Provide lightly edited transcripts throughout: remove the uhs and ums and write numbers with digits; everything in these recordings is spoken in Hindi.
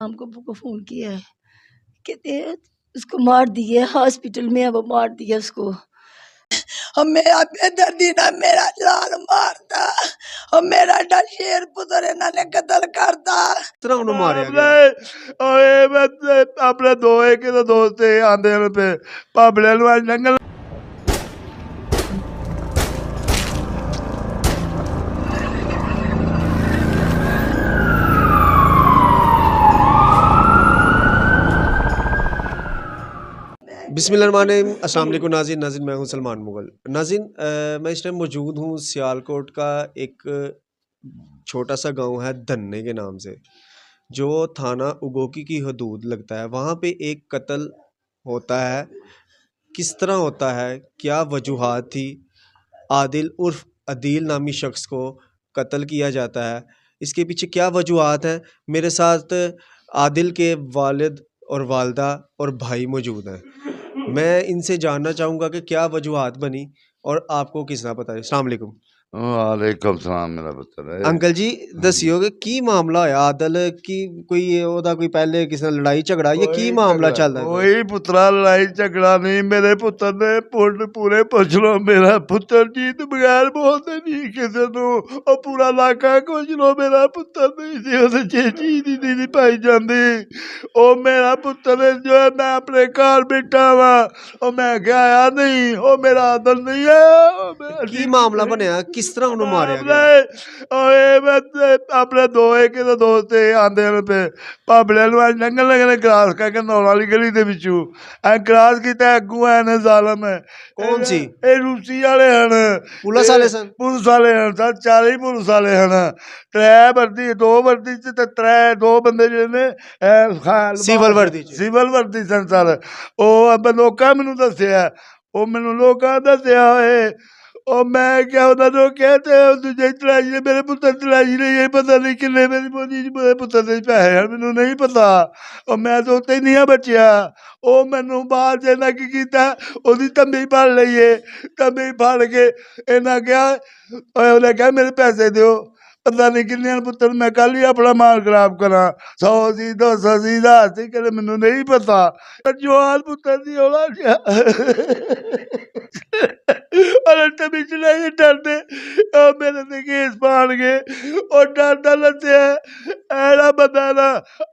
हमको को फ़ोन किया है, कहते हैं उसको मार दिया, हॉस्पिटल में है, वो मार दिया उसको। मेरा बेदर्दी ना मेरा लाल मारता और मेरा डा शेर पुत्र इन्होंने कत्ल करता। तरह उन्होंने मारे गया ओए मैं अपने दो एक दोस्त आंदे पे भाबड़े जंगल। बिस्मिल्लाहिर्रहमानिर्रहीम, अस्सलाम वालेकुम नाज़रीन। मैं हूं सलमान मुगल। नाज़रीन, मैं इस टाइम मौजूद हूं सियालकोट का एक छोटा सा गांव है धन्ने के नाम से, जो थाना उगोकी की हदूद लगता है। वहां पे एक कत्ल होता है। किस तरह होता है, क्या वजूहात थी, आदिल उर्फ अदील नामी शख्स को कत्ल किया जाता है, इसके पीछे क्या वजूहात हैं। मेरे साथ आदिल के वालिद और वालदा और भाई मौजूद हैं। मैं इनसे जानना चाहूँगा कि क्या वजूहात बनी और आपको किस तरह पता है। अस्सलाम वालेकुम। वालेकुम सलाम। मेरा पुत्र है अंकल जी दसियो कि की मामला होया आदल की कोई ओदा कोई पहले किसी नाल लड़ाई झगड़ा या की मामला चलदा है? कोई पुत्रा लड़ाई झगड़ा नहीं। मेरे पुत्र ने पूरे पुछ लो। मेरा पुत्र जीत बगैर बोलते नहीं किसी को। पूरा इलाका कुछ लो मेरा पुत्र नहीं सी उसे चेची नहीं पाई जाती। ओ मेरा पुत्र जो है, मैं अपने घर बैठा वा और मैं क्या आया नहीं। ओ मेरा आदल नहीं है। की मामला बनया, किस तरह उन्होंने मारा गया? अपने दो एक दोस्त आंदे पे भाबड़े जंगल लगने क्रॉस करके नौल वाली गली दे विचों क्रॉस किया। अगू है जालम है कौन सी? ये रूसी वाले हैं, पुलिस वाले सन? पुलिस वाले हैं सर, चार ही पुलिस वाले हैं। त्रै वर्दी दो वर्दी च ते त्रै दो बंदे जो ने सिविल वर्दी च। सिविल वर्दी सन सर। ओ लोकां मैनू दस्सिया, ओ मैनू लोकां दस्सिया है। और मैं क्या उन्होंने कहते हैं तुझे तलाशी ने मेरे पुत्र तलाशी ने ये पता नहीं किन्ने मेरी मोदी मेरे पुत्र के पैसे हैं मैनू नहीं पता। और मैं तो उत्ते ही नहीं बचिया। ਉਹ ਮੈਨੂੰ ਬਾਹਰ ਜੇ ਨਾ ਕੀ ਕੀਤਾ, ਉਹਦੀ ਤੰਬੀ ਫੜ ਲਈਏ। ਤੰਬੀ ਫੜ ਕੇ ਇਹਨਾਂ ਕਿਹਾ, ਉਹਨੇ ਕਿਹਾ ਮੇਰੇ ਪੈਸੇ ਦਿਓ। ਪਤਾ ਨਹੀਂ ਕਿੰਨੇ ਪੁੱਤਰ ਮੈਂ ਕੱਲ ਹੀ ਆਪਣਾ ਮਾਲ ਖਰਾਬ ਕਰਾਂ। 100 ਸੀ 200 ਸੀ 1000 ਸੀ ਕਹਿੰਦੇ ਮੈਨੂੰ ਨਹੀਂ ਪਤਾ। ਜਵਾਨ ਪੁੱਤਰ ਦੀ ਔਲਾ और बिच नहीं डरते मेरे ते केस पान गए। और डरदा लत्या ऐड़ा बंदा ना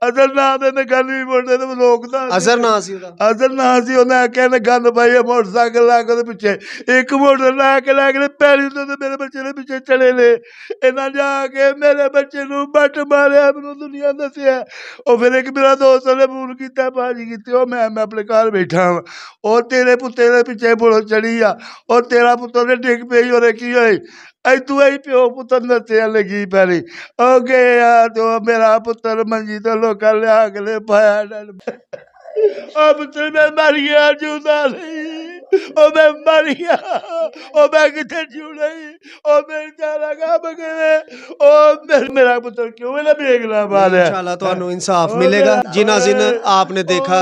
अजर ना दे गन भी बोलते थे लोग ना अजर ना सी ओदा? अजर ना सी उन्हें आख्या ने गन पाई है मोटरसाइकिल लैके ओदे पिछे एक मोटर लैके पैली तो मेरे बच्चे ने पिछे चले ने। इन्हें जाके मेरे बच्चे नू बट मारिया मैनू दुनिया दसिया। और फिर एक मेरा दोस्त ने फोन किया भाजी की मैं अपने घर बैठा हाँ और तेरे पुत्ते के पिछे पुलिस चढ़ी आ और तेरा पुत्र ने डिग पई और की होई तू ही प्यो पुत्र नचे लगी पैरी ओ गया तो मेरा पुत्र मंजी तो लोग लिया के पाया। पुत्र मैं मर गया जूदा नहीं ओ मैं मर गया ओ मैं कितने जू नहीं ओ मेरे चारा काम गए ओ मेरा पुत्र क्यों मेरा बेगला मारे। इंशाल्लाह तो इंसाफ मिलेगा। जी नाज़रीन, आपने देखा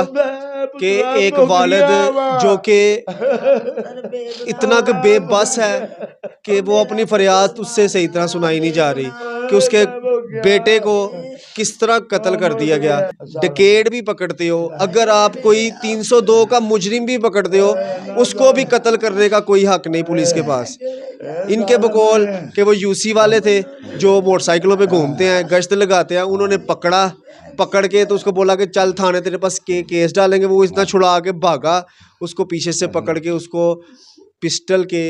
कि एक वालिद जो कि इतना कि बेबस है कि वो अपनी फरियाद उससे सही तरह सुनाई नहीं जा रही कि उसके बेटे को किस तरह कत्ल कर दिया गया। डकैत भी पकड़ते हो, अगर आप कोई 302 का मुजरिम भी पकड़ते हो, उसको भी कत्ल करने का कोई हक नहीं पुलिस के पास। इनके बकौल कि वो यूसी वाले थे जो मोटरसाइकिलों पे घूमते हैं, गश्त लगाते हैं, उन्होंने पकड़ के तो उसको बोला कि चल थाने तेरे पास केस डालेंगे। वो इतना छुड़ा के भागा, उसको पीछे से पकड़ के उसको पिस्टल के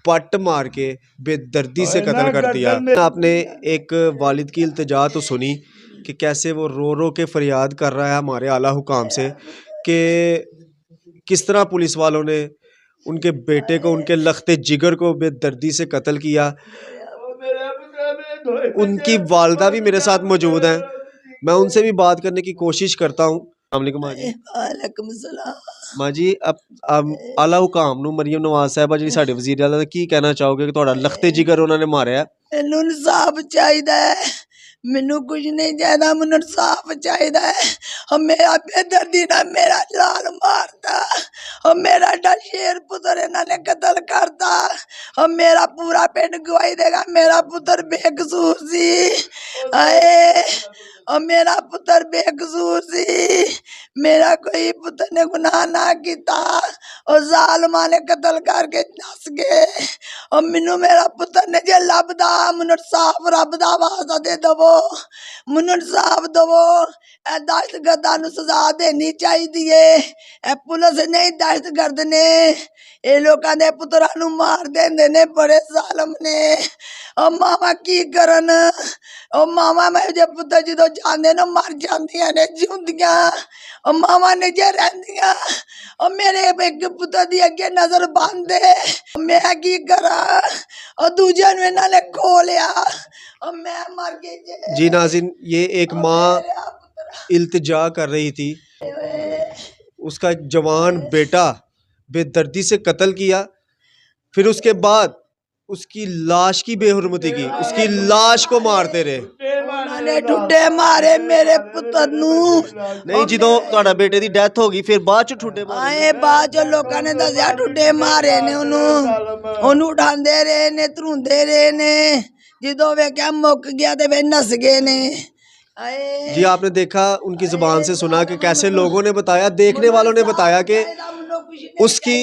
पट मार के बेदर्दी से कत्ल कर दिया। आपने एक वालिद की इल्तिजा तो सुनी कि कैसे वो रो रो के फरियाद कर रहा है हमारे आला हुकाम से कि किस तरह पुलिस वालों ने उनके बेटे को, उनके लख्ते जिगर को बेदर्दी से कत्ल किया। उनकी वालदा भी मेरे साथ मौजूद हैं, मैं उनसे भी बात करने की कोशिश करता हूँ। वालेकुम सलाम माँ जी, अब आला हुकाम नू मरियम नवाज साहिबा जी साडे वजीर आला की कहना चाहोगे कि तुहाडा लखते जिगर उन्होंने मारिया? मैनू इंसाफ चाहिदा है। मैनू कुछ नहीं चाहिए, मैनू इंसाफ चाहिए। हम मेरा बेदर्दी ना मेरा लाल मारता, हम मेरा डा शेर पुत्र इन्होंने कत्ल करता, हम मेरा पूरा पिंड गवाही देगा मेरा पुत्र बेकसूर सी। आए और मेरा पुत्र बेकसूर सी, मेरा कोई पुत्र ने गुनाह ना किया और जालमा ने कत्ल करके नस गए। और मैनू मेरा पुत्र ने जे लभदा मैनू साफ रब दा वास्ता दे दवो, मैनू साफ दवो। ए दहशतगर्दां नू सजा देनी चाहिए। ए पुलिस नहीं दहशतगर्द ने, ये लोगों के पुत्रा नू मार देंदे ने, बड़े जालम ने। और मावा की करन, और मावा मैं जे पुत्र जो जाते न मर जांदियां ने जिउंदियां, और मावा ने जे रहिंदियां। और मेरे एक पुत्र दी अगे नजर बंद है, मैं की करा। और दूजे नू इन्हां ने खो लिया और मैं मर गई। जी नाज़रीन, ये एक माँ इल्तिजा कर रही थी, उसका जवान बेटा बेदर्दी से कत्ल किया, फिर उसके बाद उसकी लाश की बेहुरमती की, उसकी लाश को मारते रहे। उन्होंने ठुड्डे मारे मेरे पुत्र नू। नहीं जो ਤੁਹਾਡਾ बेटे ਦੀ डेथ हो गई फिर बाद ਚ ਠੁੱਡੇ मारे आए बाद जो लोगों ने दसिया ठुड्डे मारे ने ओनू उठांदे रहे ने, धरूंदे रहे ने, जो वेख्या मुक गया ते वे नस गए ने। जी आपने देखा, उनकी जुबान से सुना कि कैसे लोगों ने बताया, देखने वालों ने बताया कि उसकी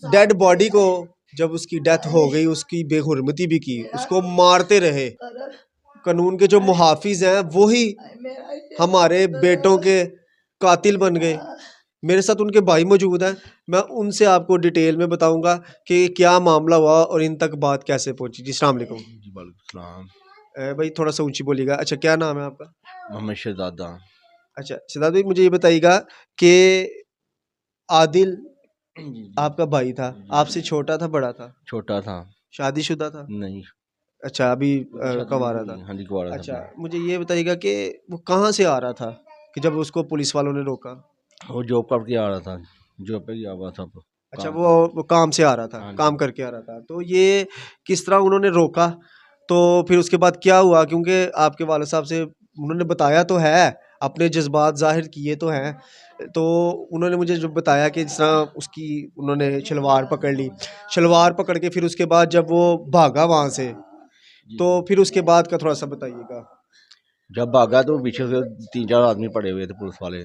डेड बॉडी को जब उसकी डेथ हो गई उसकी बेहुरमती भी की, उसको मारते रहे। कानून के जो मुहाफिज हैं वही हमारे बेटों के कातिल बन गए। मेरे साथ उनके भाई मौजूद हैं, मैं उनसे आपको डिटेल में बताऊंगा कि क्या मामला हुआ और इन तक बात कैसे पहुंची। जी अस्सलाम वालेकुम। जी वालेकुम सलाम। भाई थोड़ा सा ऊंची बोलिएगा। अच्छा क्या नाम है आपका? मोहम्मद शहजादा। अच्छा शहजाद भाई, मुझे ये बताइएगा कि आदिल आपका भाई था, आपसे छोटा था बड़ा था? छोटा था। शादीशुदा था? नहीं। अच्छा अभी कवारा था? हाँ जी कवारा था। अच्छा मुझे ये बताइएगा कि वो कहाँ से आ रहा था कि जब उसको पुलिस वालों ने रोका? वो जॉब करके आ रहा था, जॉब पे गया हुआ था। अच्छा वो काम से आ रहा था, काम करके आ रहा था। तो ये किस तरह उन्होंने रोका, तो फिर उसके बाद क्या हुआ? क्योंकि आपके वालिद साहब से उन्होंने बताया तो है, अपने जज्बात जाहिर किए तो हैं, तो उन्होंने मुझे जो बताया कि जिस तरह उसकी उन्होंने शलवार पकड़ ली, शलवार पकड़ के फिर उसके बाद जब वो भागा वहाँ से, तो फिर उसके बाद का थोड़ा सा बताइएगा। जब भागा तो पीछे से 3-4 आदमी पड़े हुए थे पुलिस वाले,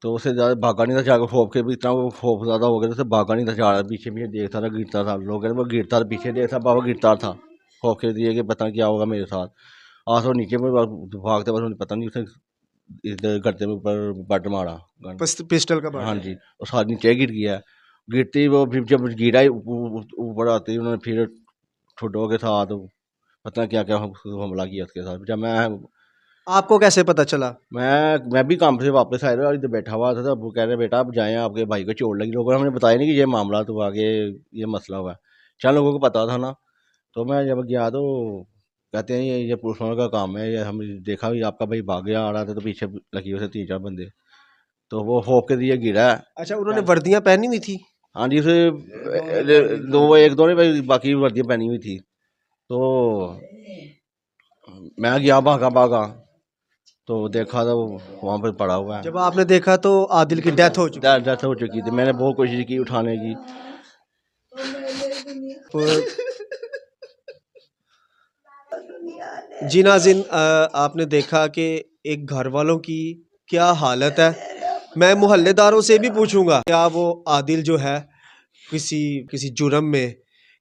तो उसे ज़्यादा भागा नहीं था, जाकर खौफ के भी इतना वो खौफ ज़्यादा हो गया तो उसे भागा नहीं था, जा रहा पीछे पीछे देखता था, गिरता था। लोग कहते वो गिरता था, पीछे देखता बाबा गिरता था, खौफ के दिए कि पता क्या होगा मेरे साथ। आज वो नीचे में भागते बस पता नहीं उसने इधर गड्ढे में ऊपर बट मारा पिस्टल का। हाँ जी, उस आदमी नीचे गिर गया। गिरते ही वो फिर जब गिरा ऊपर आते ही उन्होंने फिर ठुड्डों के साथ पता क्या क्या हमला किया उसके साथ। जब मैं आपको कैसे पता चला? मैं भी काम से वापस आया था, इधर बैठा हुआ था, वो कह रहे बेटा आप जाएँ, आपके भाई को चोट लगी। लोगों ने हमें बताया नहीं कि ये मामला तो आगे ये मसला हुआ है। 4 लोगों को पता था ना, तो मैं जब गया तो कहते हैं ये पुलिस वालों का काम है, ये हम देखा भी आपका भाई भाग गया आ रहा था, तो पीछे लगी हुए थे 3-4 बंदे, तो वो खौफ के दिए गिरा है। अच्छा उन्होंने वर्दियाँ पहनी हुई थी? हाँ जी, उसे 1-2 ने बाकी वर्दियाँ पहनी हुई थी। तो मैं गया भागा तो देखा था वो वहाँ पर पड़ा हुआ है। जब आपने देखा तो आदिल की डेथ हो चुकी थी। मैंने बहुत कोशिश की उठाने की। जी नाज़रीन, आपने देखा कि एक घर वालों की क्या हालत है। मैं मोहल्लेदारों से भी पूछूंगा क्या वो आदिल जो है किसी जुर्म में,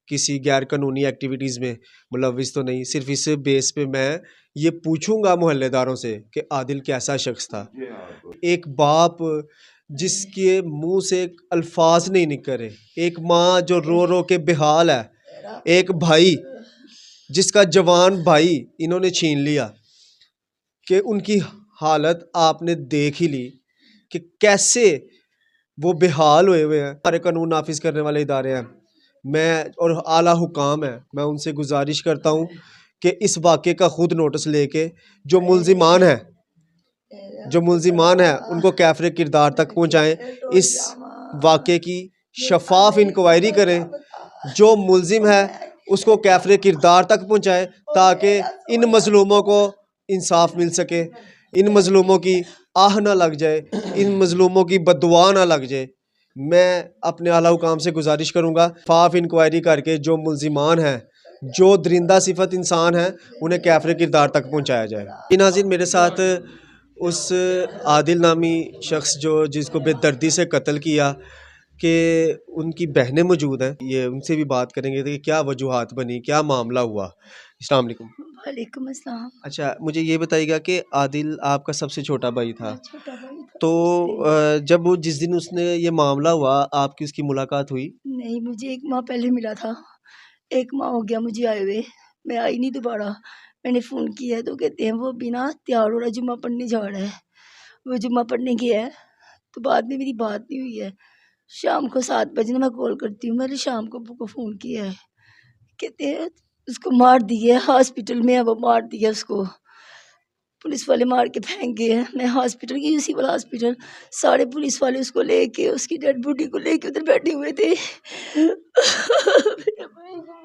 किसी गैर कानूनी एक्टिविटीज़ में मुलविस तो नहीं। सिर्फ इस बेस पे मैं ये पूछूंगा मोहल्लेदारों से कि आदिल कैसा शख्स था। एक बाप जिसके मुंह से अल्फाज नहीं निकले, एक माँ जो रो रो के बेहाल है, एक भाई जिसका जवान भाई इन्होंने छीन लिया, कि उनकी हालत आपने देख ही ली कि कैसे वो बेहाल हुए हैं। हमारे कानून नाफिज करने वाले इदारे हैं, मैं और आला हुकाम है, मैं उनसे गुजारिश करता हूँ कि इस वाक़े का ख़ुद नोटिस लेके जो मुल्ज़िमान हैं उनको कैफ़रे किरदार तक पहुँचाएँ। इस वाक़े की शफाफ इंक्वायरी करें, जो मुल्ज़िम है उसको कैफरे किरदार तक पहुँचाए ताकि इन मज़लूमों को इंसाफ मिल सके, इन मज़लूमों की आह ना लग जाए, इन मज़लूमों की बददुआ ना लग जाए। मैं अपने आला हुकाम से गुजारिश करूँगा फाफ इंक्वायरी करके जो मुल्ज़िमान हैं, जो दरिंदा सिफत इंसान हैं, उन्हें कैफरे किरदार तक पहुँचाया जाए। नाज़रीन, मेरे साथ उस आदिल नामी शख्स जिसको बेदर्दी से कत्ल किया कि उनकी बहनें मौजूद हैं, ये उनसे भी बात करेंगे कि क्या वजूहात बनी, क्या मामला हुआ। अस्सलाम वालेकुम। वालेकुम अस्सलाम। अच्छा, मुझे ये बताइएगा कि आदिल आपका सबसे छोटा भाई था, छोटा भाई था तो सबसे। जब वो जिस दिन उसने ये मामला हुआ आपकी उसकी मुलाकात हुई? नहीं, मुझे 1 माह पहले मिला था। 1 माह हो गया मुझे आए हुए, मैं आई नहीं दोबारा। मैंने फ़ोन किया है तो कहते हैं वो अभी ना तैयार हो रहा है, जुम्मा पढ़ने जा रहा है। वो जुम्मा पढ़ने गया है, तो बाद में मेरी बात नहीं हुई है। शाम को 7 बजे ना मैं कॉल करती हूँ, मैंने शाम को अब्बू को फ़ोन किया है। कहते हैं उसको मार दिया है, हॉस्पिटल में है वो, मार दिया उसको। पुलिस वाले मार के फेंक गए हैं। मैं हॉस्पिटल गई, उसी वाला हॉस्पिटल, सारे पुलिस वाले उसको लेके, उसकी डेड बॉडी को लेके उधर बैठे हुए थे। मेरे भाई को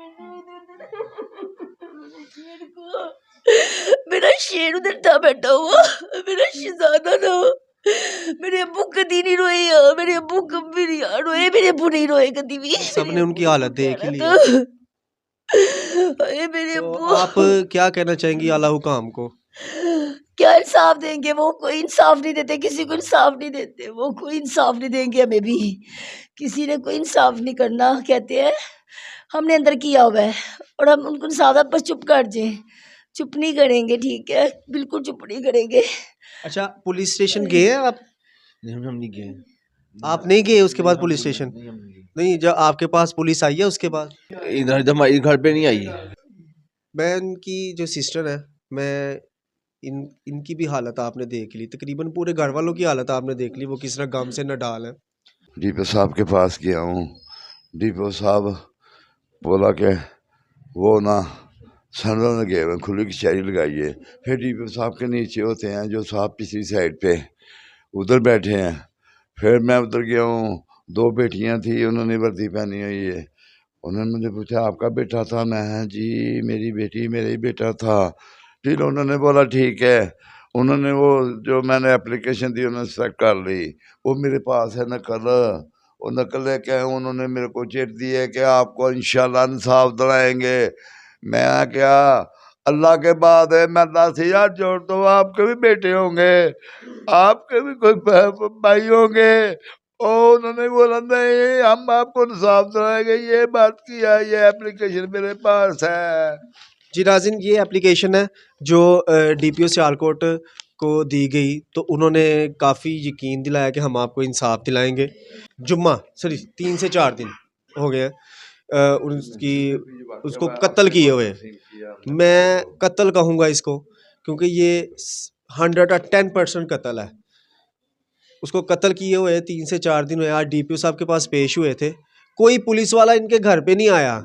मेरा शेर उधर था बैठा हुआ, मेरा शहजादा था। मेरे अब्बू कदी नहीं रोए यार, मेरे अब्बू कभी नहीं यार रोए, मेरे अब्बू नहीं रोए कदी भी। सबने उनकी हालत देख ही ली है। अरे मेरे तो अब्बू आप क्या कहना चाहेंगी आला हुकाम को? क्या इंसाफ देंगे वो? कोई इंसाफ नहीं देते, किसी को इंसाफ नहीं देते वो, कोई इंसाफ नहीं देंगे हमें भी, किसी ने कोई इंसाफ नहीं करना। कहते हैं हमने अंदर किया हुआ है और हम उनको इंसाफ बस चुप कर जाए, चुप नहीं करेंगे, ठीक है, बिल्कुल चुप नहीं करेंगे। अच्छा, पुलिस स्टेशन गए हैं आप? नहीं, हम नहीं गए। आप नहीं गए उसके बाद पुलिस स्टेशन? नहीं, हम नहीं गए। नहीं, जब आपके पास पुलिस आई है उसके बाद? इधर हमारे घर पे नहीं आई। मैं इनकी जो सिस्टर है, मैं इनकी भी हालत आपने देख ली, तकरीबन पूरे घर वालों की हालत आपने देख ली, वो किस तरह गम से नडाल है। डीपो साहब के पास गया हूँ। डीपो साहब बोला कि वो ना सनरों ने गए हुए खुली कचहरी लगाई है। फिर डीपो साहब के नीचे होते हैं जो साहब पिछली साइड पे उधर बैठे हैं। फिर मैं उधर गया हूँ, 2 बेटियां थी, उन्होंने वर्दी पहनी हुई है। उन्होंने मुझे पूछा आपका बेटा था? मैं जी मेरी बेटी मेरा ही बेटा था। फिर उन्होंने बोला ठीक है। उन्होंने वो जो मैंने एप्लीकेशन दी उन्होंने सेलेक्ट कर ली, वो मेरे पास है नकल। वो नकल लेके आए, उन्होंने मेरे को चिट दी है कि आपको इंशाल्लाह इंसाफ दिलाएंगे। मैं क्या अल्लाह के बाद है, मैं 10,000 जोड़ दो, आपके भी बेटे होंगे, आपके भी कोई भाई होंगे। और उन्होंने बोला नहीं हम आपको इंसाफ दिलाएंगे, ये बात किया, ये एप्लीकेशन मेरे पास है। जी नाज़रीन, ये एप्लीकेशन है जो डीपीओ सियालकोट को दी गई, तो उन्होंने काफ़ी यकीन दिलाया कि हम आपको इंसाफ दिलाएंगे। जुम्मा 3 से 4 दिन हो गए हैं उसको कत्ल किए हुए। मैं कत्ल कहूँगा इसको, क्योंकि ये 110% कत्ल है। उसको कत्ल किए हुए 3 से 4 दिन हुए। आज डीपीओ साहब के पास पेश हुए थे, कोई पुलिस वाला इनके घर पे नहीं आया,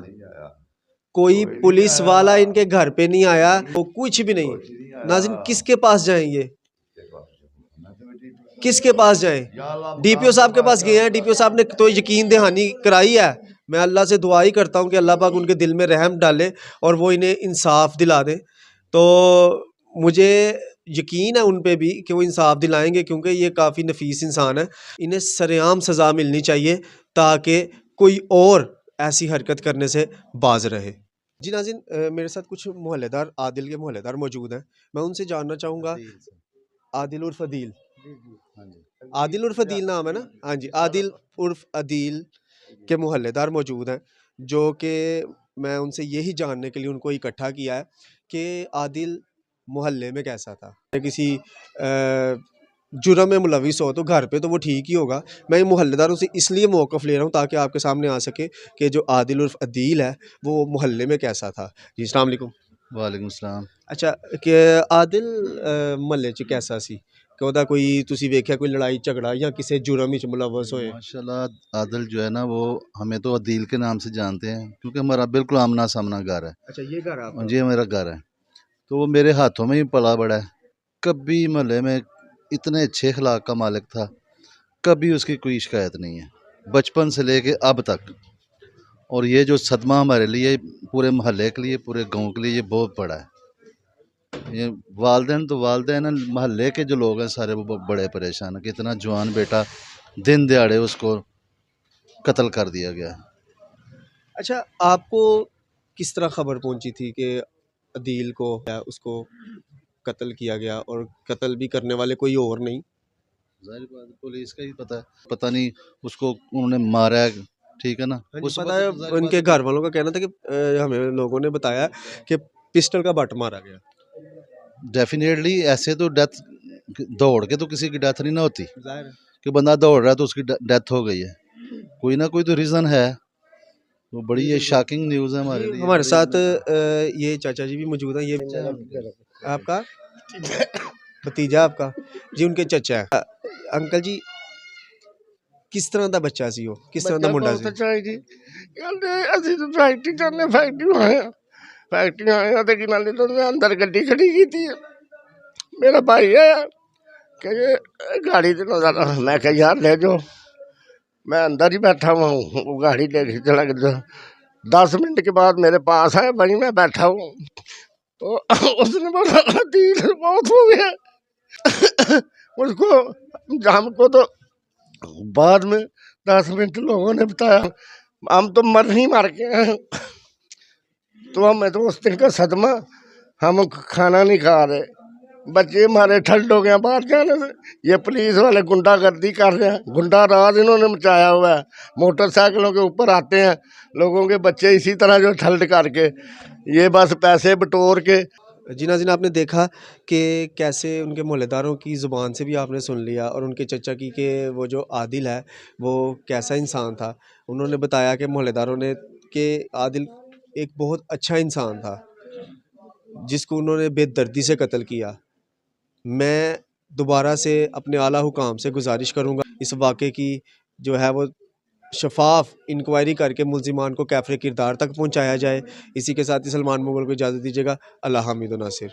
कोई पुलिस वाला इनके घर पे नहीं आया, वो कुछ भी नहीं। नाज़रीन, किसके पास जाएंगे, किसके पास जाएं? डीपीओ साहब के पास गए हैं, डीपीओ साहब ने तो यकीन दहानी कराई है। मैं अल्लाह से दुआ ही करता हूँ कि अल्लाह पाक उनके दिल में रहम डाले और वो इन्हें इंसाफ दिला दे। तो मुझे यकीन है उन पे भी कि वो इंसाफ दिलाएंगे, क्योंकि ये काफ़ी नफीस इंसान है। इन्हें सरेआम सज़ा मिलनी चाहिए ताकि कोई और ऐसी हरकत करने से बाज रहे। जी नाज़रीन, मेरे साथ कुछ मोहल्लेदार, आदिल के मोहल्लेदार मौजूद हैं। मैं उनसे जानना चाहूँगा, आदिल उर्फ अदील, आदिल उर्फ अदील नाम है ना? हाँ जी, आदिल उर्फ अदील के मोहल्लेदार मौजूद हैं, जो कि मैं उनसे यही जानने के लिए उनको इकट्ठा किया है कि आदिल मोहल्ले में कैसा था। किसी जुर्म में मुलविस हो तो घर पे तो वो ठीक ही होगा। मैं इन मोहल्लेदारों से इसलिए मौक़िफ़ ले रहा हूँ ताकि आपके सामने आ सके कि जो आदिल उर्फ अदील है वो मोहल्ले में कैसा था। जी अस्सलाम वालेकुम। वालेकुम सलाम। अच्छा, कि आदिल मोहल्ले च कैसा सी कि ਉਹਦਾ कोई तुसी वेख्या कोई लड़ाई झगड़ा या किसी जुर्म विच मुलवस होए? माशाल्लाह आदिल जो है ना, वो हमें तो अदील के नाम से जानते हैं क्योंकि हमारा बिल्कुल आमना सामना घर है। अच्छा, ये घर आपका? ये मेरा घर है, तो वो मेरे हाथों में ही पला बड़ा है। कभी मोहल्ले में इतने अच्छे अखलाक का मालिक था, कभी उसकी कोई शिकायत नहीं है, बचपन से लेके अब तक। और ये जो सदमा हमारे लिए, पूरे मोहल्ले के लिए, पूरे गांव के लिए ये बहुत बड़ा है। ये वालदैन तो वालदैन है, मोहल्ले के जो लोग हैं सारे वो बड़े परेशान हैं कि इतना जवान बेटा दिन दिहाड़े उसको कत्ल कर दिया गया। अच्छा, आपको किस तरह खबर पहुंची थी कि अदील को उसको कत्ल किया गया और कत्ल भी करने वाले कोई और नहीं? जाहिर बात है, पुलिस का ही पता नहीं उसको उन्होंने मारा है, ठीक है ना। उस पता वक्त है, तो जाहिर उनके बात घर वालों का कहना था कि हमें लोगों ने बताया कि पिस्टल का बट मारा गया। डेफिनेटली ऐसे तो डेथ दौड़ के तो किसी की डेथ नहीं ना होती जाहिर है। कि बंदा दौड़ रहा है तो उसकी डेथ हो गई है। कोई ना कोई तो रीज़न है। वो बड़ी ये शॉकिंग न्यूज़ है हमारे लिए। हमारे साथ ये चाचा जी भी मौजूद हैं। ये आपका भतीजा आपका जी, उनके चचा है। अंकल जी, किस तरह का बच्चा सी हो, किस तरह का मुंडा सी? अच्छा है जी। कहते ਅਸੀਂ ਤਾਂ ਫੈਕਟਰੀ ਜਾਂਦੇ, ਫੈਕਟਰੀ ਆਏ ਆ ਤੇ ਕੀ ਨਾਲੇ ਤੋਂ ਮੈਂ ਅੰਦਰ ਗੱਡੀ ਖੜੀ ਕੀਤੀ ਹੈ। ਮੇਰਾ ਭਾਈ ਆਇਆ ਕਿ गाड़ी ਤੇ ना, मैं कहा यार ले जाओ, मैं अंदर ही बैठा हुआ हूँ। वो गाड़ी लेके चला गया। 10 मिनट के बाद मेरे पास आया, भाई मैं बैठा हूँ तो उसने बोला दिल बहुत हो गया। उसको हमको तो बाद में 10 मिनट लोगों ने बताया हम तो मर गए हैं। तो हमें तो उस दिन का सदमा, हम खाना नहीं खा रहे, बच्चे हमारे ठंड हो गए बाहर जाने से। ये पुलिस वाले गुंडागर्दी कर रहे हैं, गुंडा राज इन्होंने मचाया हुआ है। मोटरसाइकिलों के ऊपर आते हैं लोगों के बच्चे इसी तरह जो ठल्ड करके, ये बस पैसे बटोर के। जी नाज़रीन, आपने देखा कि कैसे उनके मोहल्लेदारों की ज़ुबान से भी आपने सुन लिया और उनके चचा की कि वो जो आदिल है वो कैसा इंसान था। उन्होंने बताया कि मोहल्लेदारों ने कि आदिल एक बहुत अच्छा इंसान था जिसको उन्होंने बेदर्दी से कत्ल किया। मैं दोबारा से अपने आला हुकाम से गुजारिश करूँगा इस वाक़े की जो है वो शफाफ इंक्वायरी करके मुल्ज़िमान को कैफ़रे किरदार तक पहुँचाया जाए। इसी के साथ ही सलमान मुग़ल को इजाज़त दीजिएगा। अल्लाह हामिद व नासिर।